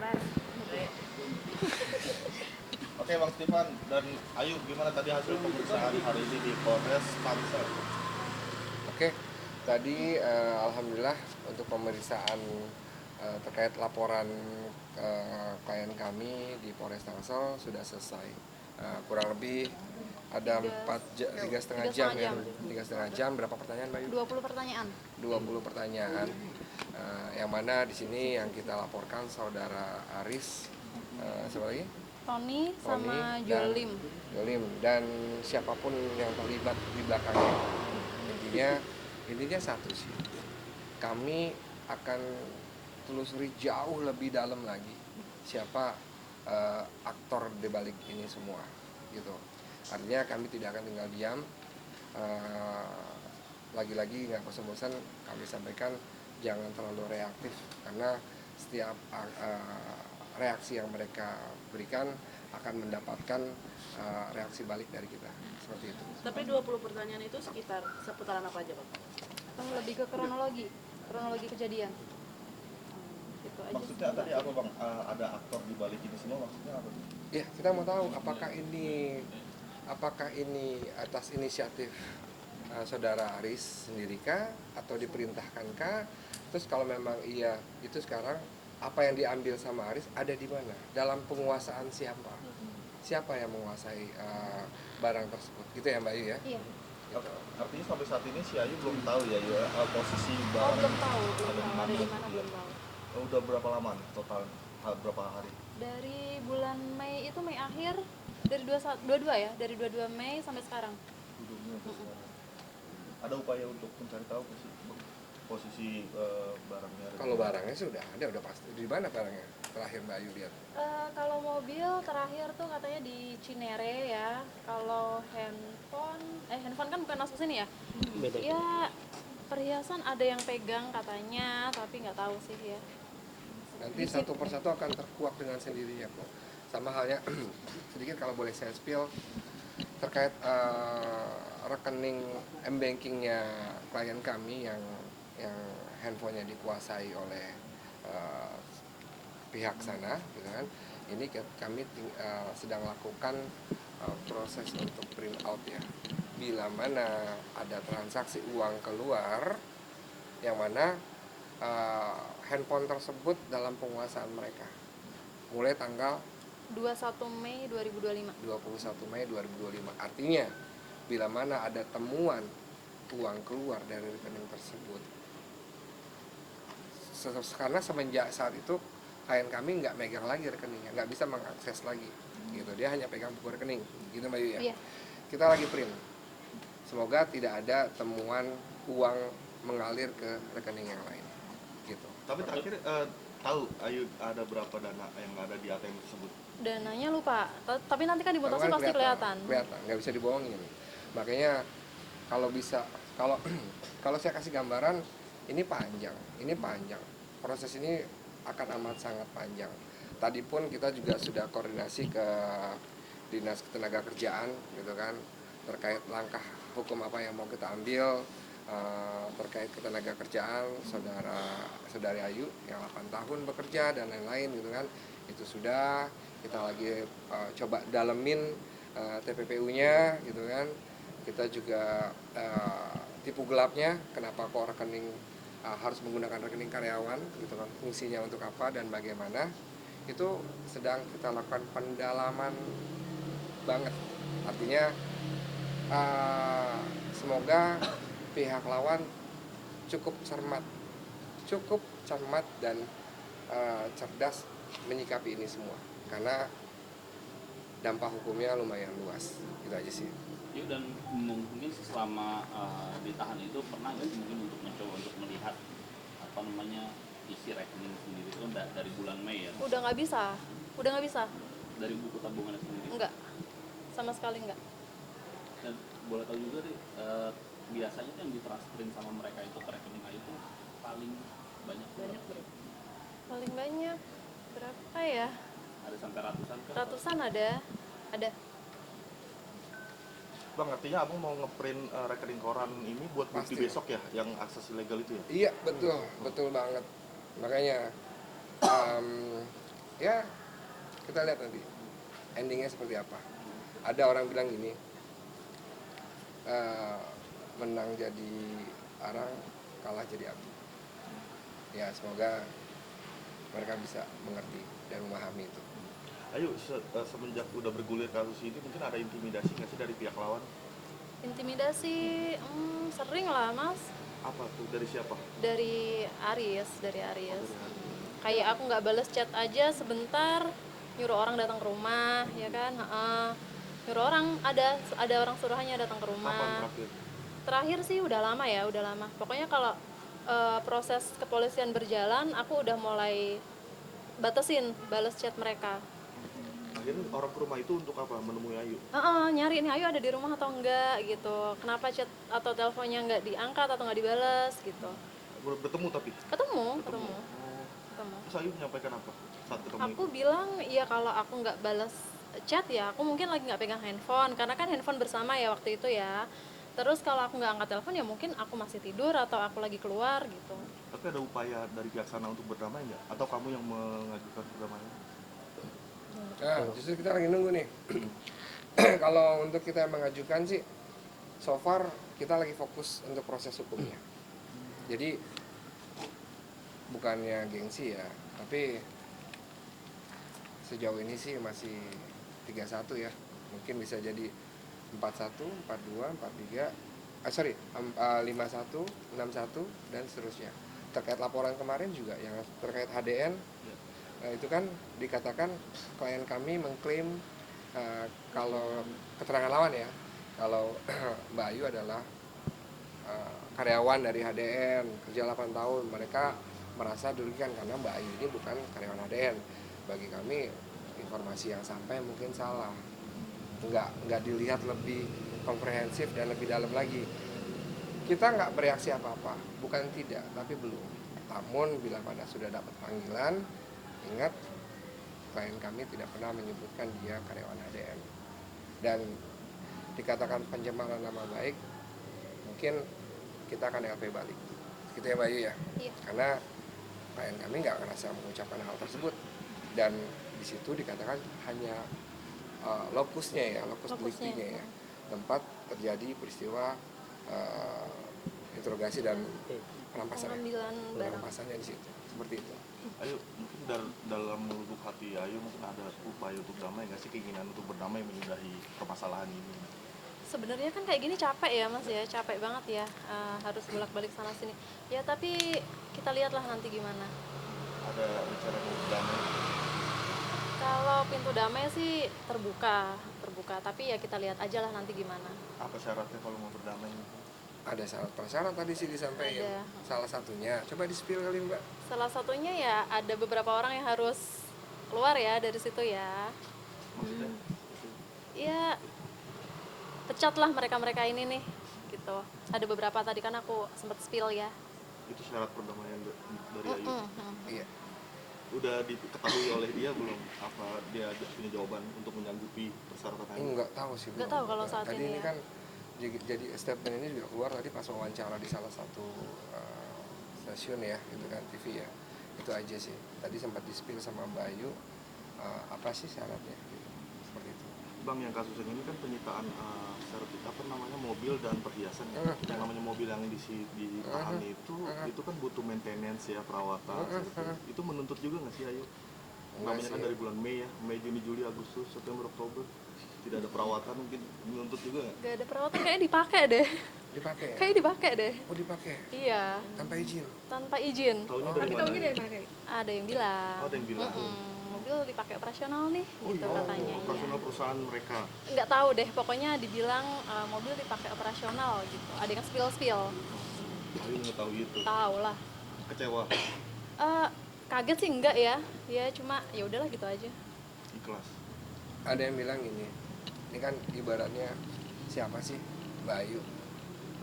Polres. Oke Bang Stefan dan Ayu, gimana tadi hasil pemeriksaan hari ini di Polres Tangsel? Oke, tadi alhamdulillah untuk pemeriksaan terkait laporan klien kami di Polres Tangsel sudah selesai. Kurang lebih ada 3,5 jam ya, 3,5 jam. Berapa pertanyaan, Bayu? 20 pertanyaan. 20 pertanyaan. Yang mana di sini yang kita laporkan saudara Aris, siapa lagi? Tony sama Tony Jolim. dan siapapun yang terlibat di belakangnya. Intinya satu sih, kami akan telusuri jauh lebih dalam lagi siapa aktor di balik ini semua gitu. Artinya kami tidak akan tinggal diam. Lagi-lagi nggak bosan-bosan kami sampaikan jangan terlalu reaktif, karena setiap reaksi yang mereka berikan akan mendapatkan reaksi balik dari kita, seperti itu. Tapi 20 pertanyaan itu seputaran apa aja, Pak? Lebih ke kronologi kejadian. Gitu aja. Maksudnya tadi apa Bang? Ada aktor di balik ini semua, maksudnya apa? Ya, kita mau tahu apakah ini atas inisiatif saudara Aris sendiri atau diperintahkankah? Terus kalau memang iya, itu sekarang apa yang diambil sama Aris ada di mana? Dalam penguasaan siapa? Siapa yang menguasai barang tersebut? Gitu ya Mbak Ayu ya? Iya. Gitu. Artinya sampai saat ini si Ayu belum tahu ya posisi Oh, barang belum tahu. ada Ada di mana belum tahu. Udah berapa lama nih total? Berapa hari? Dari bulan Mei itu Mei akhir dari 22 ya, dari 22 Mei sampai sekarang. Ada upaya untuk mencari tahu posisi barangnya? Kalau barangnya sudah ada, udah pasti. Di mana barangnya? Terakhir Mbak Ayu lihat. Kalau mobil terakhir tuh katanya di Cinere ya. Kalau handphone kan bukan masuk sini ya. Beda. Ya perhiasan ada yang pegang katanya, tapi nggak tahu sih ya. Nanti satu persatu akan terkuak dengan sendirinya kok. Sama halnya sedikit kalau boleh saya spill terkait rekening m-bankingnya klien kami yang handphonenya dikuasai oleh pihak sana, gitu kan. Ini kami sedang lakukan proses untuk print out ya. Bila mana ada transaksi uang keluar yang mana handphone tersebut dalam penguasaan mereka mulai tanggal 21 Mei 2025. 21 Mei 2025. Artinya bila mana ada temuan uang keluar dari rekening tersebut, karena semenjak saat itu klien kami nggak megang lagi rekeningnya, nggak bisa mengakses lagi gitu, dia hanya pegang buku rekening gitu Mbak Yu ya. Iya. Kita lagi print, semoga tidak ada temuan uang mengalir ke rekening yang lain gitu. Tapi terakhir tahu Ayu ada berapa dana yang ada di ATM tersebut? Dananya lupa, tapi nanti kan di Botosin pasti kelihatan. Nggak bisa dibohongin. Makanya kalau kalau saya kasih gambaran, ini panjang. Proses ini akan amat sangat panjang. Tadi pun kita juga sudah koordinasi ke Dinas Ketenagakerjaan gitu kan, terkait langkah hukum apa yang mau kita ambil terkait ketenagakerjaan saudari Ayu yang 8 tahun bekerja dan lain-lain gitu kan. Itu sudah kita lagi coba dalemin TPPU-nya gitu kan. Kita juga tipu gelapnya, kenapa kok rekening harus menggunakan rekening karyawan gitu kan, fungsinya untuk apa dan bagaimana, itu sedang kita lakukan pendalaman banget. Artinya semoga pihak lawan cukup cermat dan cerdas menyikapi ini semua, karena dampak hukumnya lumayan luas. Gitu aja sih. Ya, dan mungkin selama ditahan itu pernah nggak mungkin untuk mencoba untuk melihat isi rekening sendiri itu dari bulan Mei ya? Udah nggak bisa. Dari buku tabungannya sendiri? Enggak, sama sekali enggak. Dan boleh tahu juga deh, biasanya yang ditransferin sama mereka itu ke rekening Ayu itu paling banyak berapa? Paling banyak berapa ya? Ada sampai ratusan kan? Ratusan ada. Bang, artinya abang mau ngeprint rekening koran ini buat bukti Pasti. besok ya, yang akses ilegal itu ya? Iya, betul banget. Makanya Ya kita lihat nanti endingnya seperti apa. Ada orang bilang gini, menang jadi arang, kalah jadi api. Ya semoga mereka bisa mengerti dan memahami itu. Ayo semenjak udah bergulir kasus ini mungkin ada intimidasi nggak sih dari pihak lawan? Intimidasi, sering lah mas. Apa tuh, dari siapa? Dari Aries. Kayak aku nggak balas chat aja sebentar, nyuruh orang datang ke rumah, ya kan? Nyuruh orang, ada orang suruhannya datang ke Kapan rumah. terakhir? Terakhir sih udah lama ya, udah lama. Pokoknya kalau proses kepolisian berjalan, aku udah mulai batasin balas chat mereka. Akhirnya orang ke rumah itu untuk apa? Menemui Ayu? Nyari nih Ayu ada di rumah atau enggak gitu. Kenapa chat atau teleponnya nggak diangkat atau nggak dibales gitu. Bertemu tapi? Ketemu. Terus Ayu menyampaikan apa saat ketemu Aku itu? bilang ya kalau aku nggak balas chat ya aku mungkin lagi nggak pegang handphone karena kan handphone bersama ya waktu itu ya. Terus kalau aku nggak angkat telepon ya mungkin aku masih tidur atau aku lagi keluar gitu. Tapi ada upaya dari pihak sana untuk berdamai nggak? Atau kamu yang mengajukan perdamaian? Nah, justru kita lagi nunggu nih. Kalau untuk kita mengajukan sih, so far kita lagi fokus untuk proses hukumnya. Jadi bukannya gengsi ya, tapi sejauh ini sih masih 3-1 ya. Mungkin bisa jadi 4-1, 4-2, 4-3. 5-1, 6-1 dan seterusnya. Terkait laporan kemarin juga yang terkait HDN, itu kan dikatakan klien kami mengklaim kalau keterangan lawan ya, kalau Mbak Ayu adalah karyawan dari HDN, kerja 8 tahun. Mereka merasa dirugikan karena Mbak Ayu ini bukan karyawan HDN. Bagi kami informasi yang sampai mungkin salah, nggak dilihat lebih komprehensif dan lebih dalam lagi. Kita nggak bereaksi apa-apa, bukan tidak, tapi belum. Namun bila mana sudah dapat panggilan, ingat klien kami tidak pernah menyebutkan dia karyawan HDN. Dan dikatakan pencemaran nama baik, mungkin kita akan LP balik. Gitu ya Mbak Ayu ya? Iya. Karena klien kami nggak merasa mengucapkan hal tersebut. Dan di situ dikatakan hanya lokusnya ya, lokus deliktinya ya, tempat terjadi peristiwa interogasi dan perampasan Pengambilan barang. perampasannya di situ, seperti itu. Ayu, mungkin dalam lubuk hati Ayu mungkin ada upaya untuk damai nggak sih, keinginan untuk berdamai menyudahi permasalahan ini? Sebenarnya kan kayak gini capek ya mas ya, capek banget ya, harus bolak-balik sana sini. Ya tapi kita lihatlah nanti gimana. Ada rencana untuk berdamai? Kalau pintu damai sih terbuka, tapi ya kita lihat aja lah nanti gimana. Apa syaratnya kalau mau berdamai? Ada syarat prasyarat tadi sih disampaikan. Ada. Salah satunya, coba di-spill kali Mbak. Salah satunya ya ada beberapa orang yang harus keluar ya dari situ ya. Maksudnya? Ya pecatlah mereka ini nih gitu. Ada beberapa tadi kan aku sempat spill ya. Itu syarat perdamaian dari Ayu? Iya. Udah diketahui oleh dia belum? Apa dia punya jawaban untuk menyanggupi persyaratan Ayu? Enggak tahu sih. Nggak belum. tahu kalau saat tadi ini ini ya. kan jadi statement ini juga keluar tadi pas wawancara di salah satu stasiun ya, gitu kan, TV ya. Itu aja sih. Tadi sempat di-spill sama Mbak Ayu, apa sih syaratnya gitu. Seperti itu. Bang, yang kasus ini kan penyitaan mobil dan perhiasan. Yang namanya mobil yang ditahan itu kan butuh maintenance ya, perawatan. Itu menuntut juga nggak sih Ayu? Namanya kan dari bulan Mei ya, Mei, Juni, Juli, Agustus, September, Oktober, tidak ada perawatan, mungkin menuntut juga nggak? Gak ada perawatan, kayaknya dipakai deh. Dipakai ya? Kayak dipakai deh. Oh dipakai? Iya, Tanpa izin? tanpa izin. Taunya dari mana? Ada yang bilang. Oh, ada yang bilang. Mobil dipakai operasional nih, gitu katanya. Iya. Operasional perusahaan mereka. Nggak tahu deh, pokoknya dibilang mobil dipakai operasional gitu. Ada yang spill. Ayu nggak tahu itu. Tahu lah. Kecewa, Kaget sih enggak ya. Ya cuma ya udahlah gitu aja. ikhlas. Ada yang bilang ini kan ibaratnya siapa sih Mbak Ayu?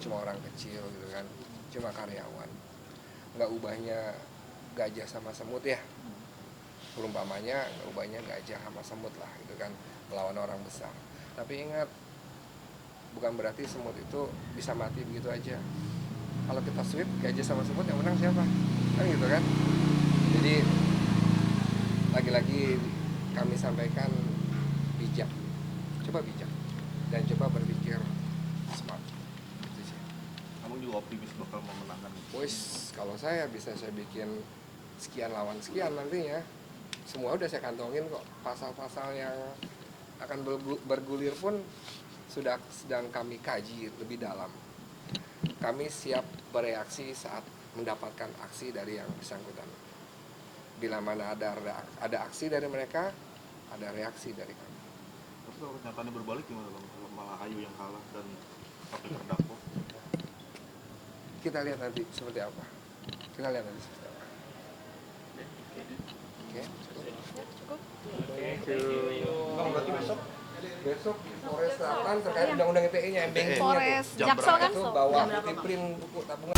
Cuma orang kecil gitu kan, cuma karyawan. Nggak ubahnya gajah sama semut ya. Perumpamanya nggak ubahnya gajah sama semut lah gitu kan, melawan orang besar. Tapi ingat, bukan berarti semut itu bisa mati begitu aja. Kalau kita sweep gajah sama semut yang menang siapa? Kan gitu kan. Jadi lagi lagi-lagi kami sampaikan bijak, coba bijak dan coba berpikir smart. Itu sih. Kamu juga optimis bakal memenangkan itu? Wis, kalau saya bisa saya bikin sekian lawan sekian nantinya. Semua udah saya kantongin kok. Pasal-pasal yang akan bergulir pun sudah sedang kami kaji lebih dalam. Kami siap bereaksi saat mendapatkan aksi dari yang bersangkutan. Bila mana ada aksi dari mereka, ada reaksi dari kami. Tapi kalau kenyataannya berbalik gimana Bang? Kalau malah Ayu yang kalah dan sampai terdakwa? Kita lihat nanti seperti apa. Oke. Ya, cukup. Bang, berarti besok Polres Selatan terkait undang-undang ITE-nya, Polres Jam Jaksel kan itu so. bawa print buku tabungan.